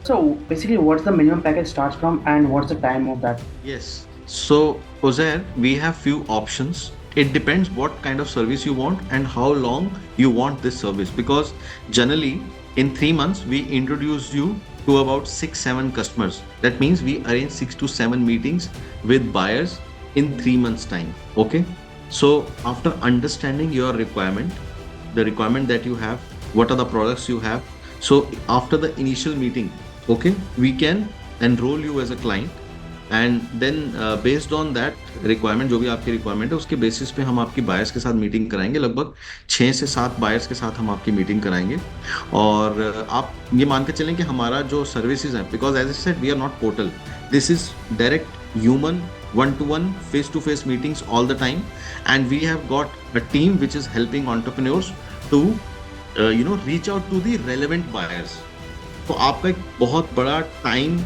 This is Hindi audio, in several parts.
So basically, what's the minimum package starts from, and what's the time of that? Yes. So, Uzair, we have few options. It depends what kind of service you want and how long you want this service. Because generally, in 3 months, we introduce you to about 6, 7 customers. That means we arrange 6 to 7 meetings with buyers in 3 months' time. Okay. So, after understanding your requirement, the requirement that you have, what are the products you have. So, after the initial meeting, okay, we can enroll you as a client and then based on that requirement, जो भी आपकी रिक्वायरमेंट है उसके बेसिस पे हम आपकी बायर्स के साथ मीटिंग कराएंगे। लगभग 6 से 7 बायर्स के साथ हम आपकी मीटिंग कराएंगे। और आप ये मान के चलें कि हमारा जो सर्विसेज है, because as a said we are not portal, this is direct human one to one face to face meetings all the time, and we have got a team which is helping entrepreneurs to reach out to the relevant buyers। तो आपका एक बहुत बड़ा टाइम,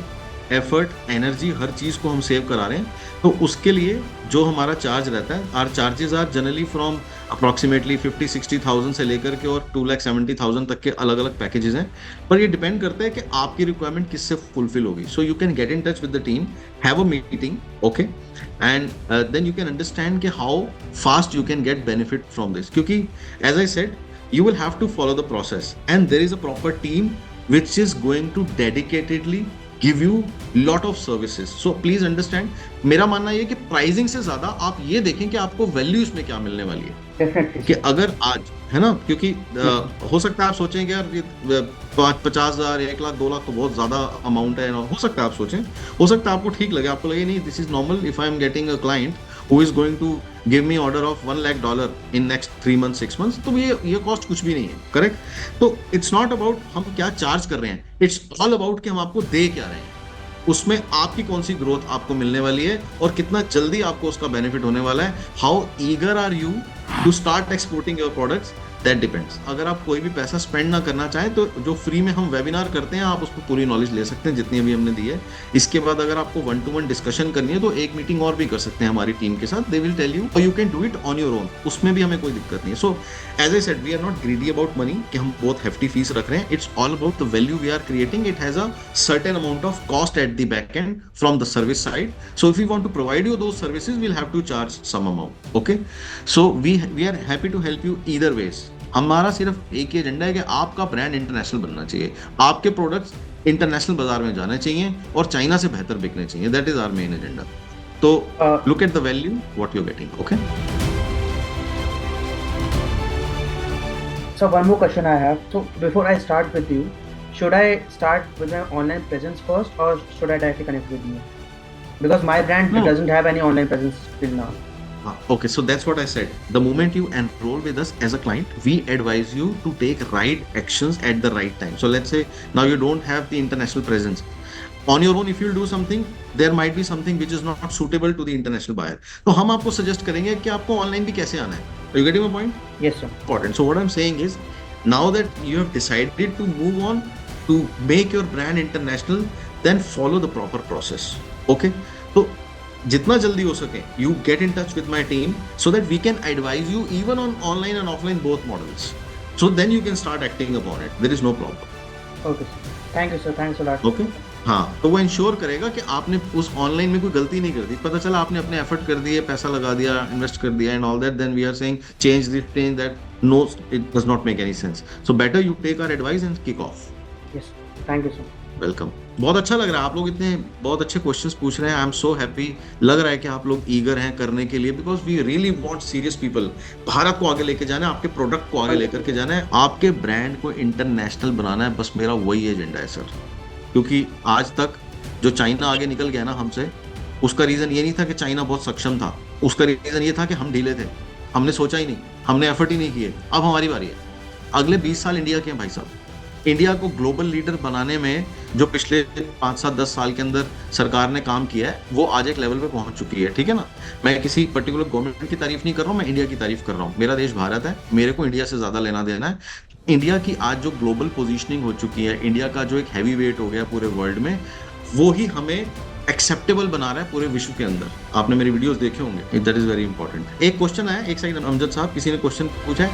एफर्ट, एनर्जी, हर चीज़ को हम सेव करा रहे हैं। तो उसके लिए जो हमारा चार्ज रहता है, our charges are generally from approximately 50-60,000 से लेकर के और 2,70,000 तक के अलग अलग पैकेजेस हैं। पर ये डिपेंड करता है कि आपकी रिक्वायरमेंट किससे फुलफिल होगी। So you can get in touch with the team, have a meeting, okay, and then you can understand कि how fast you can get benefit from this. क्योंकि as I said, you will have to follow the process, and there is a proper team which is going to dedicatedly give you lot of services। so please understand, मेरा मानना ये कि प्राइसिंग से ज्यादा आप ये देखें कि आपको वैल्यू इसमें क्या मिलने वाली है। Definitely. कि अगर आज है ना, क्योंकि हो सकता है आप सोचें कि यार 50,000, 1 लाख, 2 लाख तो बहुत ज्यादा अमाउंट है। हो सकता है आप सोचें, हो सकता है आपको ठीक लगे, आपको लगे नहीं this is normal, if I am getting a client who is going to give me order of $1 lakh in next 3 months 6 months, तो ये कॉस्ट कुछ भी नहीं है। करेक्ट। तो इट्स नॉट अबाउट हम क्या चार्ज कर रहे हैं, इट्स ऑल अबाउट कि हम आपको दे क्या रहे हैं, उसमें आपकी कौन सी ग्रोथ आपको मिलने वाली है और कितना जल्दी आपको उसका बेनिफिट होने वाला है। How eager are you to start exporting your products, that depends. अगर आप कोई भी पैसा स्पेंड ना करना चाहें तो जो फ्री में हम वेबिनार करते हैं, आप उसको पूरी नॉलेज ले सकते हैं जितनी अभी हमने दी है। इसके बाद अगर आपको 1-to-1 डिस्कशन करनी है तो एक मीटिंग और भी कर सकते हैं हमारी टीम के साथ, दे विल टेल यू, और you can do it on your own, उसमें भी हमें कोई दिक्कत नहीं है। So as I said, we are not greedy about money कि हम बहुत हेफ्टी फीस रख रहे हैं। It's all about the value we are creating. It has a certain amount of cost at the back end from the service side. So if you want to provide you those services, we will have to charge some amount, okay. So we are happy to help you either ways. हमारा सिर्फ एक ही एजेंडा है कि आपका ब्रांड इंटरनेशनल बनना चाहिए, आपके प्रोडक्ट्स इंटरनेशनल बाजार में जाने चाहिए और चाइना से बेहतर बिकने चाहिए। That is our main agenda. तो look at the value what you are getting, okay. So one more question I have. So before I start with you, should I start with my online presence first, or should I directly connect with you? Because my brand No. doesn't have any online presence till now. Okay, so that's what I said. The moment you enroll with us as a client, we advise you to take right actions at the right time. So let's say now you don't have the international presence. On your own, if you'll do something, there might be something which is not suitable to the international buyer. तो हम आपको suggest करेंगे कि आपको online भी कैसे आना है। Are you getting my point? Yes, sir. Important. So what I'm saying is, now that you have decided to move on to make your brand international, then follow the proper process. Okay? So जितना जल्दी हो सके, you get in touch with my team so that we can advise you even on online and offline both models. So then you can start acting upon it. There is no problem. Okay, sir. Thank you, sir. Thanks a lot. Okay? हाँ, तो वो इंश्योर करेगा कि आपने उस ऑनलाइन में कोई गलती नहीं कर दी। पता चला आपने अपने एफर्ट कर दिए, पैसा लगा दिया, इन्वेस्ट कर दिया and all that, then we are saying change this, change that. No, it does not make any sense. So better you take our advice and kick off. Yes. Thank you, sir. Welcome. बहुत अच्छा लग रहा है, आप लोग इतने बहुत अच्छे क्वेश्चंस पूछ रहे हैं। आई एम सो हैप्पी। लग रहा है कि आप लोग ईगर हैं करने के लिए, because we really want serious people. Bharat को आगे लेके जाना है, आपके प्रोडक्ट को आगे लेकर के जाना है, आपके ब्रांड को इंटरनेशनल बनाना है। बस मेरा वही एजेंडा है सर। क्योंकि आज तक जो चाइना आगे निकल गया ना हमसे, उसका रीजन ये नहीं था कि चाइना बहुत सक्षम था, उसका रीजन ये था कि हम ढीले थे, हमने सोचा ही नहीं, हमने एफर्ट ही नहीं किए। अब हमारी बारी है। अगले 20 साल इंडिया के हैं भाई साहब। इंडिया को ग्लोबल लीडर बनाने में जो पिछले 5-7-10 साल के अंदर सरकार ने काम किया है, वो आज एक लेवल पे पहुंच चुकी है। ठीक है ना, मैं किसी पर्टिकुलर गवर्नमेंट की तारीफ नहीं कर रहा हूँ, मैं इंडिया की तारीफ कर रहा हूँ। मेरा देश भारत है, मेरे को इंडिया से ज्यादा लेना देना है। इंडिया की आज जो ग्लोबल पोजीशनिंग हो चुकी है, इंडिया का जो एक हैवी वेट हो गया पूरे वर्ल्ड में, वो ही हमें एक्सेप्टेबल बना रहा है पूरे विश्व के अंदर। आपने मेरी वीडियोस देखे होंगे, दैट इज वेरी इंपॉर्टेंट। एक क्वेश्चन आया, एक सेकंड अमजद साहब, किसी ने क्वेश्चन पूछा है।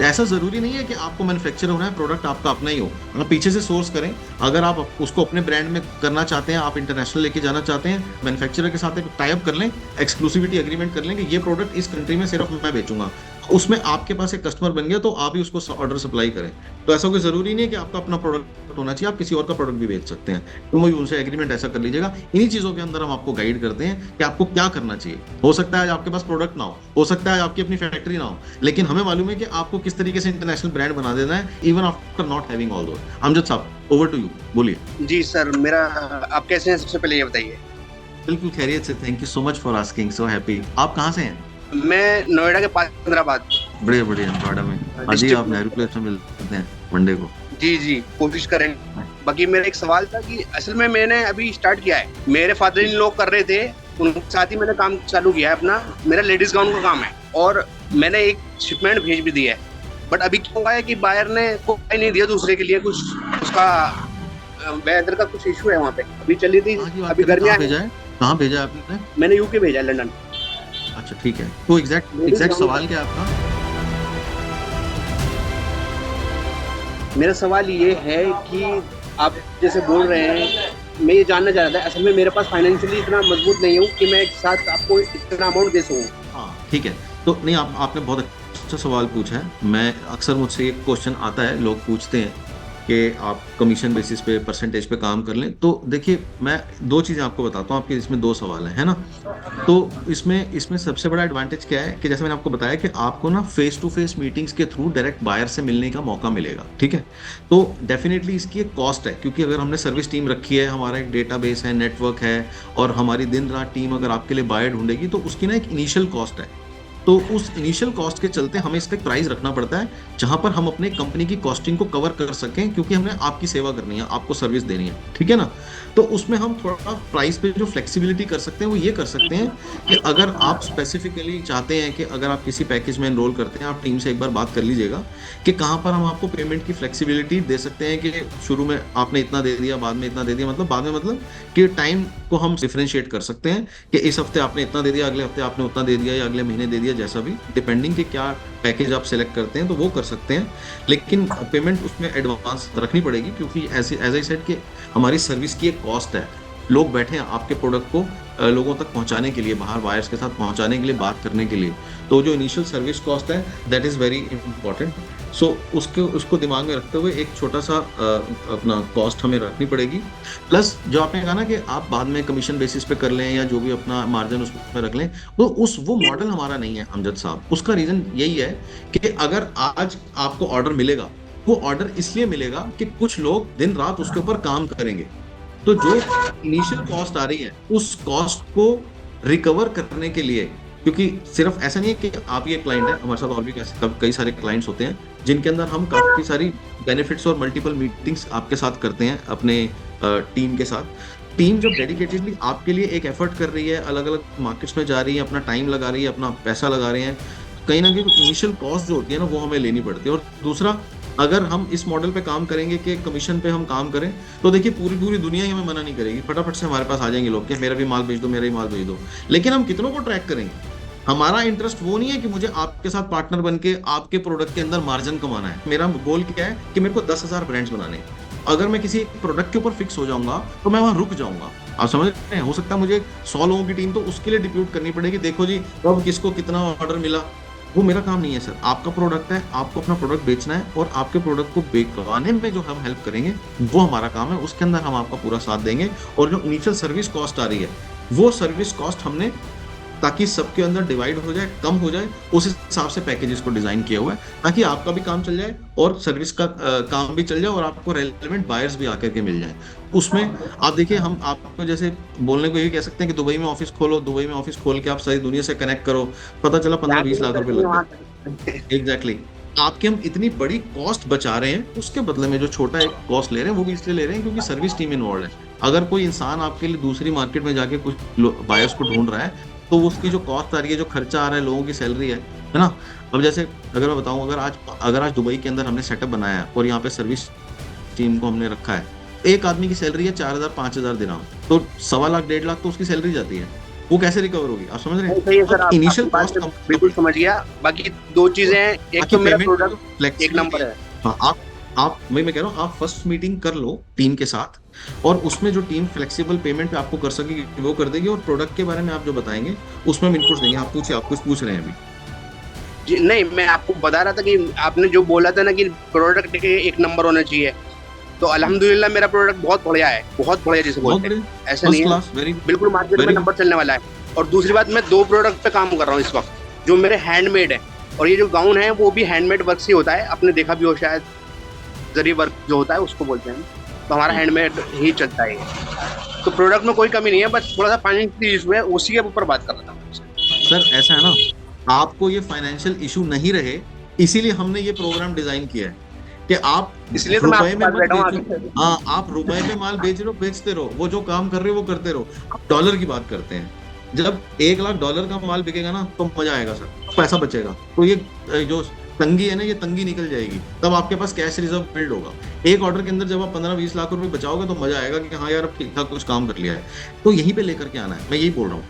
ऐसा जरूरी नहीं है कि आपको मैन्युफैक्चर होना है, प्रोडक्ट आपका अपना ही हो, आप पीछे से सोर्स करें। अगर आप उसको अपने ब्रांड में करना चाहते हैं, आप इंटरनेशनल लेके जाना चाहते हैं, मैन्युफैक्चरर के साथ एक टाई अप कर लें, एक्सक्लूसिविटी एग्रीमेंट कर लें कि ये प्रोडक्ट इस कंट्री में सिर्फ मैं बेचूंगा, उसमें आपके पास एक कस्टमर बन गया तो आप ही उसको ऑर्डर सप्लाई करें। तो ऐसा कोई जरूरी नहीं है कि आपका अपना प्रोडक्ट होना चाहिए, आप किसी और का प्रोडक्ट भी बेच सकते हैं, तो वही उनसे एग्रीमेंट ऐसा कर लीजिएगा। इन्हीं चीजों के अंदर हम आपको गाइड करते हैं कि आपको क्या करना चाहिए। हो सकता है आज आपके पास प्रोडक्ट ना हो सकता है आपकी अपनी फैक्ट्री ना हो, लेकिन हमें मालूम है कि आपको किस तरीके से इंटरनेशनल ब्रांड बना देना है, even after not having all those. Amjad साहब, ओवर टू यू, बोलिए। जी सर, मेरा आप कैसे हैं सबसे पहले ये बताइए। बिल्कुल खैरियत से, thank you so much for asking, so happy. आप कहाँ से हैं? मैं नोएडा के पास हैदराबाद बढ़िया बढ़िया, नोएडा में। आज ही आप नेहरू प्लेस में मिलते हैं मंडे को। जी कोशिश करेंगे। बाकी मेरा एक सवाल था कि असल में मैंने अभी स्टार्ट किया है, मेरे फादर इन लोग कर रहे थे, उनके साथ ही मैंने काम चालू किया है अपना। मेरा लेडीज गाउन का काम है और मैंने एक शिपमेंट भेज भी दिया है, बट अभी क्या हुआ है कि बायर ने कोई नहीं दिया दूसरे के लिए, कुछ उसका वेदर का कुछ इशू है वहाँ पे, अभी चली थी, अभी गर्मियाँ कहाँ भेजा है आपने? मैंने यूके भेजा, लंदन। अच्छा ठीक है, तो एग्जैक्ट सवाल क्या है आपका? मेरा सवाल ये है कि आप जैसे बोल रहे हैं, मैं ये जानना चाह रहा था, असल में मेरे पास फाइनेंशियली इतना मजबूत नहीं हूँ कि मैं एक साथ आपको इतना अमाउंट दे सकूँ। हाँ ठीक है, तो नहीं आपने बहुत अच्छा सवाल पूछा है। मैं अक्सर मुझसे एक क्वेश्चन आता है, लोग पूछते हैं कि आप कमीशन बेसिस पे, परसेंटेज पे काम कर लें। तो देखिए, मैं दो चीज़ें आपको बताता हूँ, आपके इसमें दो सवाल हैं, है ना। तो इसमें सबसे बड़ा एडवांटेज क्या है कि जैसे मैंने आपको बताया कि आपको ना फेस टू फेस मीटिंग्स के थ्रू डायरेक्ट बायर से मिलने का मौका मिलेगा, ठीक है। तो डेफिनेटली इसकी एक कॉस्ट है, क्योंकि अगर हमने सर्विस टीम रखी है, हमारा एक डेटाबेस है, नेटवर्क है, और हमारी दिन रात टीम अगर आपके लिए बायर ढूंढेगी, तो उसकी ना एक इनिशियल कॉस्ट है। तो उस इनिशियल कॉस्ट के चलते हमें इसका एक प्राइस रखना पड़ता है, जहां पर हम अपने कंपनी की कॉस्टिंग को कवर कर सकें, क्योंकि हमने आपकी सेवा करनी है, आपको सर्विस देनी है, ठीक है ना। तो उसमें हम थोड़ा प्राइस पे जो फ्लेक्सिबिलिटी कर सकते हैं वो ये कर सकते हैं कि अगर आप स्पेसिफिकली चाहते हैं कि अगर आप किसी पैकेज में एनरोल करते हैं, आप टीम से एक बार बात कर लीजिएगा कि कहाँ पर हम आपको पेमेंट की फ्लेक्सिबिलिटी दे सकते हैं, कि शुरू में आपने इतना दे दिया, बाद में इतना दे दिया, मतलब कि टाइम को हम डिफरेंशिएट कर सकते हैं कि इस हफ्ते आपने इतना दे दिया, अगले हफ्ते आपने उतना दे दिया, या अगले महीने दे दिया, जैसा भी, डिपेंडिंग कि क्या पैकेज आप सेलेक्ट करते हैं, तो वो कर सकते हैं। लेकिन पेमेंट उसमें एडवांस रखनी पड़ेगी, क्योंकि एज आई सेड कि हमारी सर्विस की एक कॉस्ट है। लोग बैठे हैं आपके प्रोडक्ट को लोगों तक पहुंचाने के लिए, बाहर बायर्स के साथ पहुंचाने के लिए, बात करने के लिए। तो जो इनिशियल सर्विस कॉस्ट है, दैट इज़ वेरी इंपॉर्टेंट। सो उसको दिमाग में रखते हुए एक छोटा सा अपना कॉस्ट हमें रखनी पड़ेगी। प्लस जो आपने कहा ना कि आप बाद में कमीशन बेसिस पे कर लें, या जो भी अपना मार्जिन उसमें रख लें, तो वो मॉडल हमारा नहीं है अमजद साहब। उसका रीज़न यही है कि अगर आज आपको ऑर्डर मिलेगा, वो ऑर्डर इसलिए मिलेगा कि कुछ लोग दिन रात उसके ऊपर काम करेंगे। तो जो इनिशियल कॉस्ट आ रही है, उस कॉस्ट को रिकवर करने के लिए, क्योंकि सिर्फ ऐसा नहीं है कि आप ये क्लाइंट है, हमारे साथ और भी कई सारे क्लाइंट्स होते हैं जिनके अंदर हम काफ़ी सारी बेनिफिट्स और मल्टीपल मीटिंग्स आपके साथ करते हैं अपने टीम के साथ। टीम जब डेडिकेटेडली आपके लिए एक एफर्ट कर रही है, अलग अलग मार्केट्स में जा रही है, अपना टाइम लगा रही है, अपना पैसा लगा रहे हैं, कहीं ना कहीं इनिशियल कॉस्ट जो होती है ना, वो हमें लेनी पड़ती है। और दूसरा, अगर हम इस मॉडल पे काम करेंगे कि कमीशन पे हम काम करें, तो देखिए पूरी दुनिया ही हमें मना नहीं करेगी, फटाफट से हमारे पास आ जाएंगे लोग कि मेरा भी माल भेज दो, मेरा ही माल भेज दो। लेकिन हम कितनों को ट्रैक करेंगे? हमारा इंटरेस्ट वो नहीं है कि मुझे आपके साथ पार्टनर बन के आपके प्रोडक्ट के अंदर मार्जिन कमाना है। मेरा गोल क्या है कि मेरे को 10,000 ब्रांड्स बनाने हैं। अगर मैं किसी प्रोडक्ट के ऊपर फिक्स हो जाऊंगा तो मैं वहां रुक जाऊंगा। आप समझ रहे हैं? हो सकता है मुझे 100 लोगों की टीम तो उसके लिए डिप्यूट करनी पड़ेगी, देखो जी अब किसको कितना ऑर्डर मिला। वो मेरा काम नहीं है सर। आपका प्रोडक्ट है, आपको अपना प्रोडक्ट बेचना है, और आपके प्रोडक्ट को बेचवाने में जो हम हेल्प करेंगे वो हमारा काम है, उसके अंदर हम आपका पूरा साथ देंगे। और जो इनिशियल सर्विस कॉस्ट आ रही है, वो सर्विस कॉस्ट हमने, ताकि सबके अंदर डिवाइड हो जाए, कम हो जाए, उस हिसाब से पैकेजेस को डिजाइन किया हुआ है, ताकि आपका भी काम चल जाए और सर्विस का काम भी चल जाए, और आपको रेलेवेंट बायर्स भी आकर के मिल जाए। उसमें आप देखिए, हम आपको जैसे बोलने को ये कह सकते हैं कि दुबई में ऑफिस खोलो, दुबई में ऑफिस खोल के आप सारी दुनिया से कनेक्ट करो, पता चला 15-20 लाख रुपए लग गए। एग्जैक्टली, आपके हम इतनी बड़ी कॉस्ट बचा रहे हैं, उसके बदले में जो छोटा एक कॉस्ट ले रहे हैं, वो भी इसलिए ले रहे हैं क्योंकि सर्विस टीम इन्वॉल्व है। अगर कोई इंसान आपके लिए दूसरी मार्केट में जाके कुछ बायर्स को ढूंढ रहा है, तो उसकी जो कॉस्ट आ रही है, जो खर्चा आ रहा है, लोगों की सैलरी है ना। अब जैसे अगर मैं बताऊं, अगर आज दुबई के अंदर हमने सेटअप बनाया है और यहाँ पे सर्विस टीम को हमने रखा है, एक आदमी की सैलरी है 4,000-5,000 दिरहम, तो 1.25 लाख 1.5 लाख तो उसकी सैलरी जाती है। वो कैसे रिकवर होगी, आप समझ रहे सही है सर, हैं? आप इनिशियल आपकी बात कॉस्ट से बिल्कुल समझ गया। बाकी दो चीजें हैं, एक बाकी तो मेरा पेमेंट प्रोडक्ट एक नंबर है। हाँ, आप मैं कह रहा हूँ आप फर्स्ट मीटिंग कर लो टीम के साथ, और उसमें जो टीम फ्लेक्सिबल पेमेंट पे आपको कर सकेगी वो कर देगी, और प्रोडक्ट के बारे में आप जो बताएंगे उसमें हम इनपुट्स देंगे। आप पूछिए, आप कुछ पूछ रहे हैं अभी? जी नहीं, मैं आपको बता रहा था कि आपने जो बोला था ना कि प्रोडक्ट के एक नंबर होना चाहिए, तो अल्हम्दुलिल्लाह मेरा प्रोडक्ट बहुत बढ़िया है, बहुत बढ़िया जिसे बहुत बोलते हैं, बढ़िया, ऐसा फर्स्ट नहीं है, क्लास, वेरी बिल्कुल मार्केट में वेरी नंबर चलने वाला है। और दूसरी बात, मैं 2 प्रोडक्ट पे काम कर रहा हूँ इस वक्त, जो मेरे हैंडमेड है, और ये जो गाउन है वो भी हैंडमेड वर्क से होता है, आपने देखा भी हो शायद, जरी वर्क जो होता है उसको बोलते हैं, तो हमारा हैंडमेड ही चलता है ये। तो प्रोडक्ट में कोई कमी नहीं है, बस थोड़ा सा फाइनेंशियल इशू है, उसी के ऊपर बात कर रहा था। सर ऐसा है ना, आपको ये फाइनेंशियल इशू नहीं रहे, इसीलिए हमने ये प्रोग्राम डिजाइन किया है कि आप इसलिए तो मैं रुपए आपके में पास मत बैठा हूँ बेचो। आगे। हाँ, आप रुपए में माल बेच रहे हो, बेचते रहो, वो जो काम कर रहे हो वो करते रहो। आप डॉलर की बात करते हैं, जब $1,00,000 का माल बिकेगा ना तो मजा आएगा सर, पैसा बचेगा, तो ये जो तंगी है ना, ये तंगी निकल जाएगी, तब आपके पास कैश रिजर्व बिल्ड होगा। एक ऑर्डर के अंदर जब आप 15-20 लाख रुपए बचाओगे तो मजा आएगा कि हाँ यार अब ठीक ठाक कुछ काम कर लिया है। तो यहीं पे लेकर के आना है, मैं यही बोल रहा हूँ,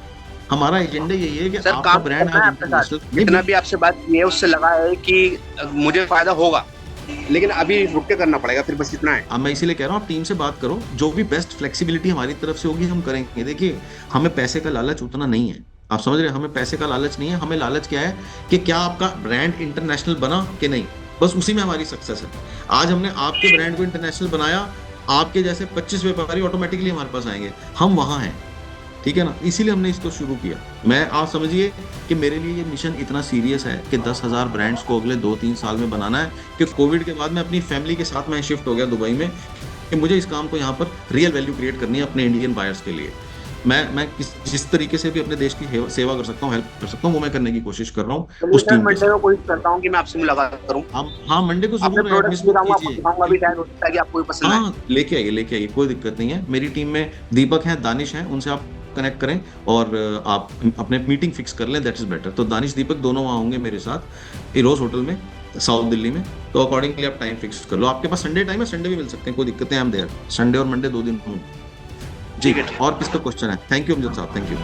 हमारा एजेंडा यही है कि सर आपका काम ब्रांड करना है आपके साथ, जितना भी आपसे बात की है उससे लगा है कि मुझे फायदा होगा, लेकिन अभी रुक के करना पड़ेगा, फिर बस इतना है। अब मैं इसीलिए कह रहा हूँ आप टीम से बात करो, जो भी बेस्ट फ्लेक्सिबिलिटी हमारी तरफ से होगी हम करेंगे। देखिए, हमें पैसे का लालच उतना नहीं है, आप समझ रहे हैं, हमें पैसे का लालच नहीं है, हमें लालच क्या है कि क्या आपका ब्रांड इंटरनेशनल बना कि नहीं, बस उसी में हमारी सक्सेस है। आज हमने आपके ब्रांड को इंटरनेशनल बनाया, आपके जैसे 25 व्यापारी ऑटोमेटिकली हमारे पास आएंगे, हम वहां हैं, ठीक है ना, इसीलिए हमने इसको शुरू किया। मैं आप समझिए कि मेरे लिए ये मिशन इतना सीरियस है कि 10,000 ब्रांड्स को अगले 2-3 साल में बनाना है, कि कोविड के बाद मैं अपनी फैमिली के साथ मैं शिफ्ट हो गया दुबई में, कि मुझे इस काम को यहाँ पर रियल वैल्यू क्रिएट करनी है अपने इंडियन बायर्स के लिए। मैं जिस तरीके से भी अपने देश की सेवा कर सकता हूँ, हेल्प कर सकता हूँ, वो मैं करने की कोशिश कर रहा हूँ उस टीम के मंडे साथ। को कोशिश करता हूँ कि मैं आपसे मुलाकात करूँ। हाँ, मंडे को अपने जरूर प्रोडक्ट एडमिशन दिखाऊंगा, आपको कीजिए। दिखाऊंगा भी, शायद हो सकता है कि आपको भी पसंद आए। हाँ, लेके आइए, कोई दिक्कत नहीं है। मेरी टीम में दीपक हैं, दानिश हैं, उनसे आप कनेक्ट करें और आप अपने मीटिंग फिक्स कर लें, दैट इज बेटर। तो दानिश दीपक दोनों वहाँ होंगे मेरे साथ इरोज होटल में, साउथ दिल्ली में। तो अकॉर्डिंगली आप टाइम फिक्स कर लो। आपके पास संडे टाइम है, संडे भी मिल सकते हैं, कोई दिक्कत नहीं, आई एम देयर। संडे और मंडे 2 दिन हूँ जी। और किसका क्वेश्चन है? थैंक यू अमजद साहब, थैंक यू।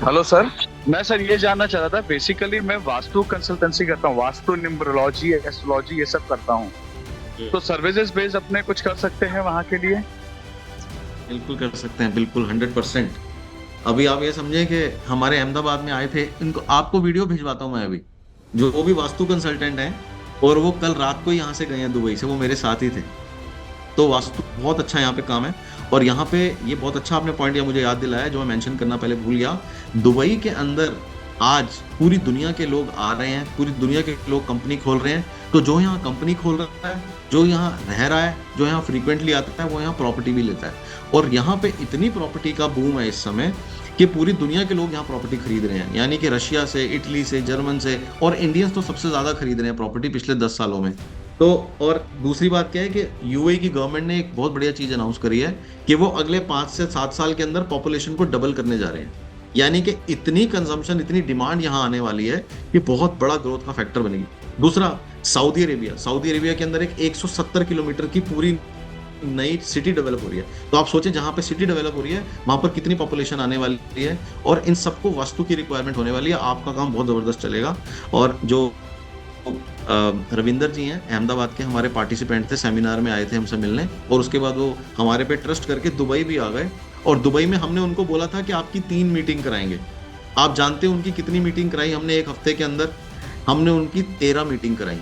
हेलो सर, मैं सर ये जानना चाह रहा था, बेसिकली मैं वास्तु कंसल्टेंसी करता हूँ, वास्तु, न्यूमरोलॉजी, एस्ट्रोलॉजी ये सब करता हूँ, तो सर्विसेज बेस्ड अपने कुछ कर सकते हैं वहाँ के लिए? बिल्कुल कर सकते हैं, बिल्कुल 100%। अभी आप ये समझे कि हमारे अहमदाबाद में आए थे, इनको आपको वीडियो भिजवाता हूँ मैं अभी, जो वो भी वास्तु कंसल्टेंट हैं, और वो कल रात को यहाँ से गए हैं दुबई से, वो मेरे साथ ही थे। तो वास्तु बहुत अच्छा यहाँ पे काम है। और यहाँ पे ये बहुत अच्छा आपने पॉइंट या मुझे याद दिलाया, जो मैं मेंशन करना पहले भूल गया। दुबई के अंदर आज पूरी दुनिया के लोग आ रहे हैं, पूरी दुनिया के लोग कंपनी खोल रहे हैं। तो जो यहाँ कंपनी खोल रहा है, जो यहाँ रह रहा है, जो यहाँ फ्रीक्वेंटली आता है, वो यहाँ प्रॉपर्टी भी लेता है। और यहाँ पे इतनी प्रॉपर्टी का बूम है इस समय कि पूरी दुनिया के लोग यहाँ प्रॉपर्टी खरीद रहे हैं, यानी कि रशिया से, इटली से, जर्मन से, और इंडियंस तो सबसे ज़्यादा खरीद रहे हैं प्रॉपर्टी पिछले 10 सालों में। तो और दूसरी बात क्या है कि यूएई की गवर्नमेंट ने एक बहुत बढ़िया चीज़ अनाउंस करी है कि वो अगले 5 से 7 साल के अंदर पॉपुलेशन को डबल करने जा रहे हैं। यानी कि इतनी कंजम्पशन, इतनी डिमांड यहाँ आने वाली है कि बहुत बड़ा ग्रोथ का फैक्टर बनेगी। दूसरा, सऊदी अरेबिया के अंदर एक 170 किलोमीटर की पूरी नई सिटी डेवलप हो रही है। तो आप सोचें, जहाँ पे सिटी डेवलप हो रही है वहाँ पर कितनी पॉपुलेशन आने वाली है, और इन सबको वास्तु की रिक्वायरमेंट होने वाली है। आपका काम बहुत ज़बरदस्त चलेगा। और जो रविंदर जी हैं अहमदाबाद के, हमारे पार्टिसिपेंट थे, सेमिनार में आए थे हमसे मिलने, और उसके बाद वो हमारे पे ट्रस्ट करके दुबई भी आ गए। और दुबई में हमने उनको बोला था कि आपकी 3 मीटिंग कराएंगे। आप जानते हैं उनकी कितनी मीटिंग कराई हमने? 1 हफ्ते के अंदर हमने उनकी 13 मीटिंग कराई,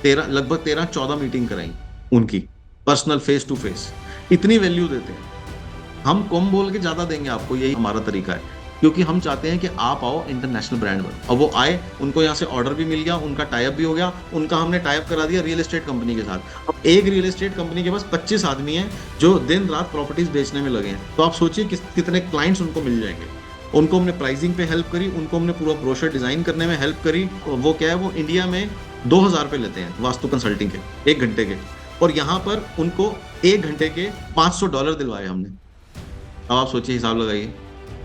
लगभग 13-14 मीटिंग कराई उनकी, पर्सनल, फेस टू फेस। इतनी वैल्यू देते हैं हम, कम बोल के ज़्यादा देंगे आपको, यही हमारा तरीका है। क्योंकि हम चाहते हैं कि आप आओ, इंटरनेशनल ब्रांड बनो। और वो आए, उनको यहाँ से ऑर्डर भी मिल गया, उनका टाइप भी हो गया, उनका हमने टाइप करा दिया रियल एस्टेट कंपनी के साथ। अब एक रियल एस्टेट कंपनी के पास 25 आदमी हैं जो दिन रात प्रॉपर्टीज बेचने में लगे हैं। तो आप सोचिए कितने क्लाइंट्स उनको मिल जाएंगे। उनको हमने प्राइसिंग पे हेल्प करी, उनको हमने पूरा ब्रोशर डिजाइन करने में हेल्प करी। वो क्या है, वो इंडिया में 2000 रुपये लेते हैं वास्तु कंसल्टिंग के 1 घंटे के, और यहाँ पर उनको 1 घंटे के $500 दिलवाए हमने। अब आप सोचिए, हिसाब लगाइए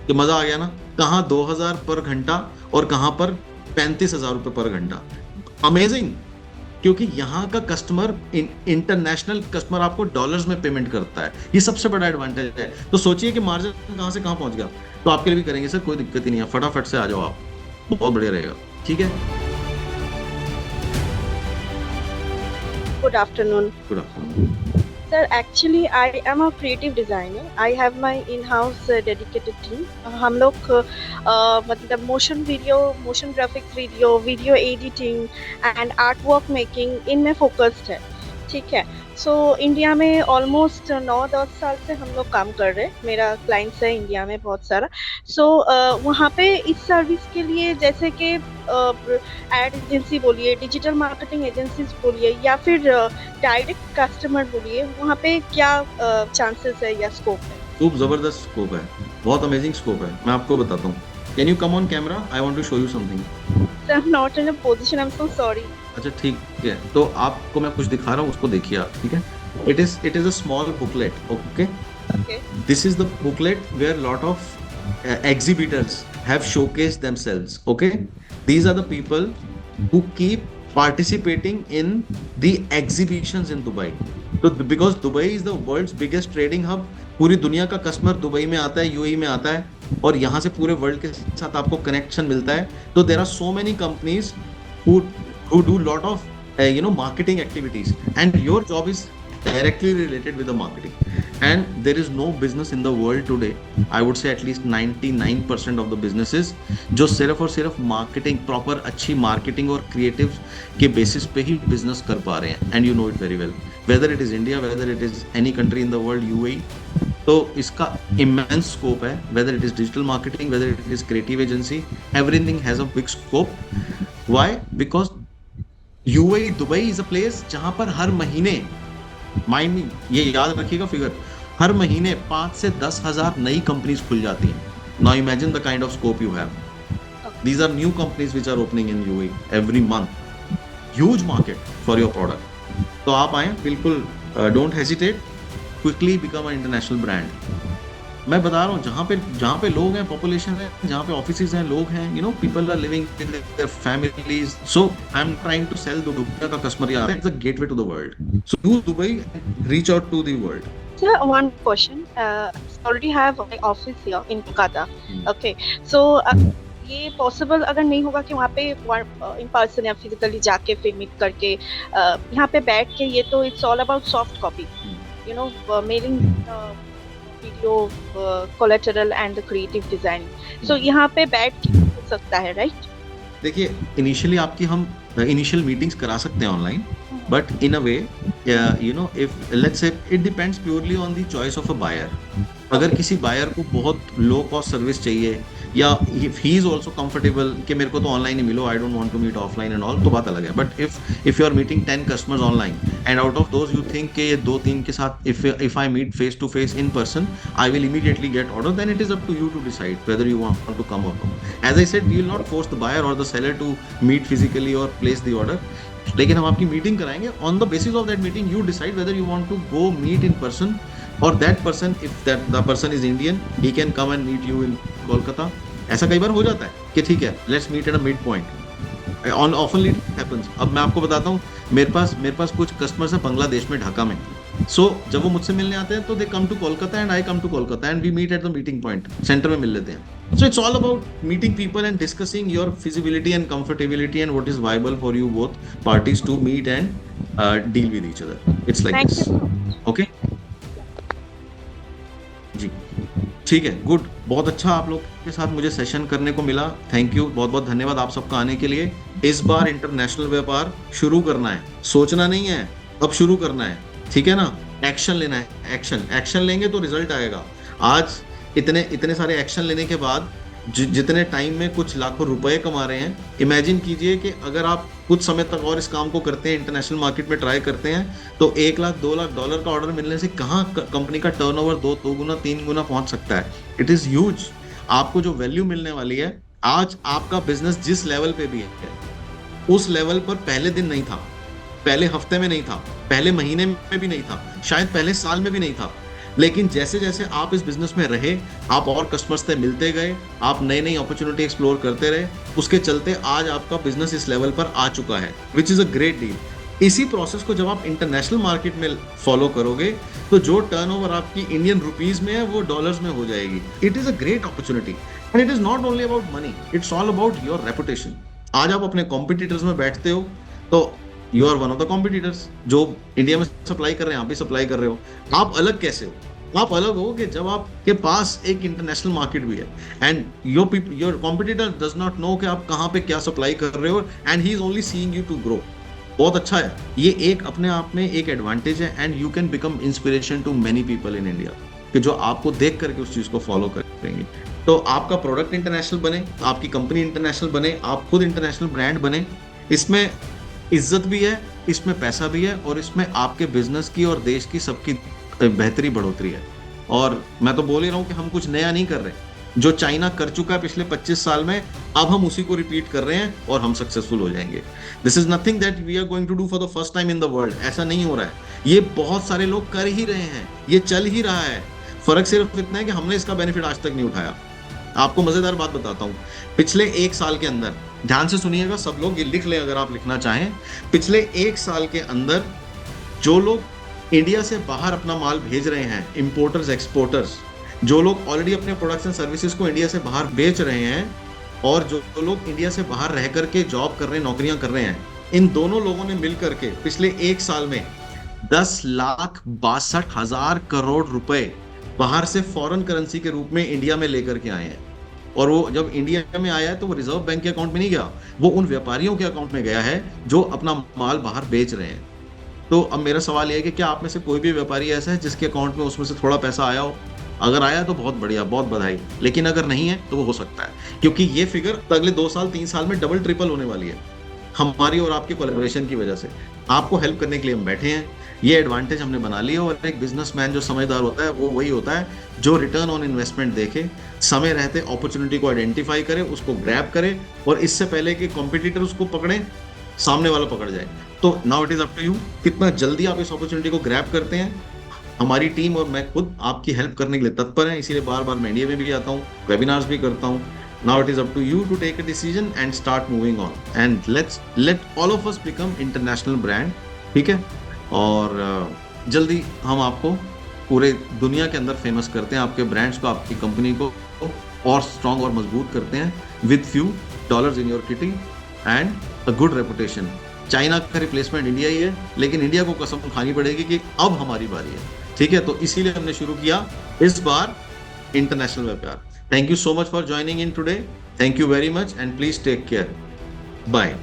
कि मजा आ गया ना। कहाँ 2000 पर घंटा और कहाँ पर 35,000 रुपये पर घंटा। अमेजिंग। क्योंकि यहाँ का कस्टमर इंटरनेशनल कस्टमर आपको डॉलर्स में पेमेंट करता है, ये सबसे बड़ा एडवांटेज है। तो सोचिए कि मार्जिन कहाँ से कहाँ पहुंच गया। तो आपके लिए भी करेंगे सर, कोई दिक्कत ही नहीं है, फटाफट से आ जाओ आप, बहुत बढ़िया रहेगा। ठीक है, Good afternoon. Good afternoon. Sir, actually I am a creative designer. I have my in-house dedicated team. हम लोग मतलब motion video, motion graphics video, video editing and artwork making इनमें focused है, ठीक है। सो इंडिया में ऑलमोस्ट 9-10 साल से हम लोग काम कर रहे हैं, मेरा क्लाइंट्स है इंडिया में बहुत सारा। सो वहाँ पे इस सर्विस के लिए जैसे कि एड एजेंसी बोलिए, डिजिटल मार्केटिंग एजेंसीज बोलिए या फिर डायरेक्ट कस्टमर बोलिए, वहाँ पे क्या चांसेस है या स्कोप है? खूब जबरदस्त स्कोप है, बहुत अमेजिंग स्कोप है, मैं आपको बताता हूँ। Can you come on camera, I want to show you something. Sir, I am not in a position, I am so sorry. अच्छा ठीक है, तो आपको मैं कुछ दिखा रहा हूँ, उसको देखिए आप, ठीक है। It is a small booklet, okay. This is the booklet where lot of exhibitors have showcased themselves, okay. These are the people who keep participating in the exhibitions in Dubai. So because Dubai is the world's biggest trading hub, पूरी दुनिया का कस्टमर दुबई में आता है, यूएई में आता है, और यहाँ से पूरे वर्ल्ड के साथ आपको कनेक्शन मिलता है। तो there are so many companies who do lot of marketing activities, and your job is directly related with the marketing. And there is no business in the world today, I would say at least 99% of the businesses जो सिर्फ और सिर्फ मार्केटिंग, प्रॉपर अच्छी मार्केटिंग और क्रिएटिव के बेसिस पे ही बिजनेस कर पा रहे हैं। And you know it very well, whether it is India, whether it is any country in the world, UAE. तो इसका इमेंस स्कोप है, whether it is digital marketing, whether it is creative agency, everything has a big scope. Why? Because UAE, Dubai is a place जहां पर हर महीने, माइंड में ये याद रखिएगा फिगर, हर महीने 5 से 10 हजार नई कंपनीज खुल जाती हैं। Now imagine the kind of scope you have. These are new companies which are opening in UAE every month. Huge market for your product. तो आप आए, बिल्कुल don't hesitate, quickly become a international brand. मैं बता रहा हूँ, जहाँ पे लोग हैं, पॉपुलेशन है, जहाँ पे ऑफिसेज हैं, लोग हैं, you know, people are living with their families. So I am trying to sell Dubai का कस्टमर यार, it's a gateway to the world. So use Dubai, reach out to the world. Sir, one question. Already have my office here in Kolkata. Okay. So ये पॉसिबल अगर नहीं होगा कि वहाँ पे इन पर्सन या फिजिकली जाके फिर मीट करके यहाँ पे बैठ के, ये तो it's all about soft copy, you know, mailing video, collateral and the creative design. So यहाँ पे बैठ के हो सकता है, राइट? देखिए, इनिशियली आपकी हम इनिशियल मीटिंग्स करा सकते हैं online, but in a way, if let's say it depends purely on the choice of a buyer. अगर किसी बायर को बहुत लो कॉस्ट सर्विस चाहिए, या if he is also comfortable कि मेरे को तो ऑनलाइन ही मिलो, I don't want to meet offline and all, तो बात अलग है। But if you are meeting 10 customers online and out of those you think कि ये 2-3 के साथ if I meet face to face in person I will immediately get order, then it is up to you to decide whether you want to come or not. As I said, we will not force the buyer or the seller to meet physically or place the order. लेकिन हम आपकी मीटिंग कराएंगे, on the basis of that meeting you decide whether you want to go meet in person, और that person, if that the person is Indian, he can come and meet you in Kolkata. ऐसा कई बार हो जाता है कि ठीक है, let's meet at a mid point, on ऑफनली हैपेंस। अब मैं आपको बताता हूँ, मेरे पास कुछ कस्टमर्स हैं बांग्लादेश में, ढाका में। सो जब वो मुझसे मिलने आते हैं तो they come to Kolkata and I come to Kolkata and we meet at the meeting point, centre में मिल लेते हैं। So it's all about meeting people and discussing your feasibility and comfortability and what is viable for you both parties to meet and deal with each other. It's like Thank this. you. Okay? जी, ठीक है, गुड, बहुत अच्छा आप लोग के साथ मुझे सेशन करने को मिला। थैंक यू, बहुत बहुत धन्यवाद आप सबका आने के लिए। इस बार इंटरनेशनल व्यापार शुरू करना है, सोचना नहीं है, अब शुरू करना है, ठीक है ना? एक्शन लेना है, एक्शन लेंगे तो रिजल्ट आएगा। आज इतने सारे एक्शन लेने के बाद जितने टाइम में कुछ लाखों रुपए कमा रहे हैं, इमेजिन कीजिए कि अगर आप कुछ समय तक और इस काम को करते हैं, इंटरनेशनल मार्केट में ट्राई करते हैं, तो 1 लाख 2 लाख डॉलर का ऑर्डर मिलने से कहाँ कंपनी का टर्नओवर 2 गुना 3 गुना पहुंच सकता है। It is huge. आपको जो वैल्यू मिलने वाली है, आज आपका बिजनेस जिस लेवल पे भी है, उस लेवल पर पहले दिन नहीं था, पहले हफ्ते में नहीं था, पहले महीने में भी नहीं था, शायद पहले साल में भी नहीं था। लेकिन जैसे जैसे आप इस बिजनेस में रहे, आप और कस्टमर्स से मिलते गए, आप नई नई अपॉर्चुनिटी एक्सप्लोर करते रहे, उसके चलते आज आपका बिजनेस इस लेवल पर आ चुका है, which is a great deal. इसी प्रोसेस को जब आप इंटरनेशनल मार्केट में फॉलो करोगे तो जो टर्नओवर आपकी इंडियन रुपीज में है वो डॉलर्स में हो जाएगी. It is a great opportunity and it is not only about money, it's all about your reputation. आज आप अपने कॉम्पिटिटर्स में बैठते हो तो you are one of the competitors. जो इंडिया में सप्लाई कर रहे हैं आप भी सप्लाई कर रहे हो. आप अलग कैसे हो? आप अलग हो कि जब आपके पास एक इंटरनेशनल मार्केट भी है and your competitor does not know कि आप कहाँ पे क्या सप्लाई कर रहे हो and he is only seeing you to grow. बहुत अच्छा है ये, एक अपने आप में एक एडवांटेज है and you can become inspiration to many people in India कि जो आपको देख करके उस चीज को फॉलो करेंगे. तो आपका प्रोडक्ट इंटरनेशनल बने, आपकी कंपनी इंटरनेशनल बने, आप खुद इंटरनेशनल ब्रांड बने. इसमें इज्जत भी है, इसमें पैसा भी है और इसमें आपके बिजनेस की और देश की सबकी बेहतरी बढ़ोतरी है. और मैं तो बोल ही रहा हूँ कि हम कुछ नया नहीं कर रहे. जो चाइना कर चुका है पिछले 25 साल में, अब हम उसी को रिपीट कर रहे हैं और हम सक्सेसफुल हो जाएंगे. This is nothing that we are going to do for the first time in the world. ऐसा नहीं हो रहा है, ये बहुत सारे लोग कर ही रहे हैं, ये चल ही रहा है. फर्क सिर्फ इतना है कि हमने इसका बेनिफिट आज तक नहीं उठाया. आपको मजेदार बात बताता हूँ, पिछले 1 साल के अंदर, ध्यान से सुनिएगा सब लोग, ये लिख लें अगर आप लिखना चाहें. पिछले 1 साल के अंदर जो लोग इंडिया से बाहर अपना माल भेज रहे हैं, इंपोर्टर्स एक्सपोर्टर्स, जो लोग ऑलरेडी अपने प्रोडक्ट्स एंड सर्विसेज को इंडिया से बाहर बेच रहे हैं और जो लोग इंडिया से बाहर रह करके जॉब कर रहे हैं, नौकरियां कर रहे हैं, इन दोनों लोगों ने मिल करके पिछले 1 साल में 10,62,000 करोड़ रुपए बाहर से फॉरेन करेंसी के रूप में इंडिया में लेकर के आए हैं. और वो जब इंडिया में आया है तो वो रिजर्व बैंक के अकाउंट में नहीं गया, वो उन व्यापारियों के अकाउंट में गया है जो अपना माल बाहर बेच रहे हैं. तो अब मेरा सवाल यह है कि क्या आप में से कोई भी व्यापारी ऐसा है जिसके अकाउंट में उसमें से थोड़ा पैसा आया हो? अगर आया तो बहुत बढ़िया, बहुत बधाई. लेकिन अगर नहीं है तो वो हो सकता है, क्योंकि ये फिगर अगले 2 साल 3 साल में डबल ट्रिपल होने वाली है हमारी और आपके कोलैबोरेशन की वजह से. आपको हेल्प करने के लिए हम बैठे हैं, ये एडवांटेज हमने बना लिया. और एक बिजनेसमैन जो समझदार होता है वो वही होता है जो रिटर्न ऑन इन्वेस्टमेंट देखे, समय रहते अपॉर्चुनिटी को आइडेंटिफाई करे, उसको ग्रैब करे और इससे पहले कि कॉम्पिटिटर उसको पकड़े, सामने वाला पकड़ जाए. तो now it is up to you, कितना जल्दी आप इस अपॉर्चुनिटी को ग्रैब करते हैं. हमारी टीम और मैं खुद आपकी हेल्प करने के लिए तत्पर हैं, इसीलिए बार बार मैं इंडिया में भी आता हूँ, वेबिनार्स भी करता हूँ. Now it is up to you to take a decision and start moving on and let all of us become international brand. ठीक है, और जल्दी हम आपको पूरे दुनिया के अंदर फेमस करते हैं, आपके ब्रांड्स को, आपकी कंपनी को और स्ट्रॉन्ग और मजबूत करते हैं with few dollars in your kitty and a good reputation. China का रिप्लेसमेंट इंडिया ही है, लेकिन इंडिया को कसम खानी पड़ेगी कि अब हमारी बारी है. ठीक है, तो इसीलिए हमने शुरू किया इस बार इंटरनेशनल व्यापार. Thank you so much for joining in today. Thank you very much and please take care. Bye.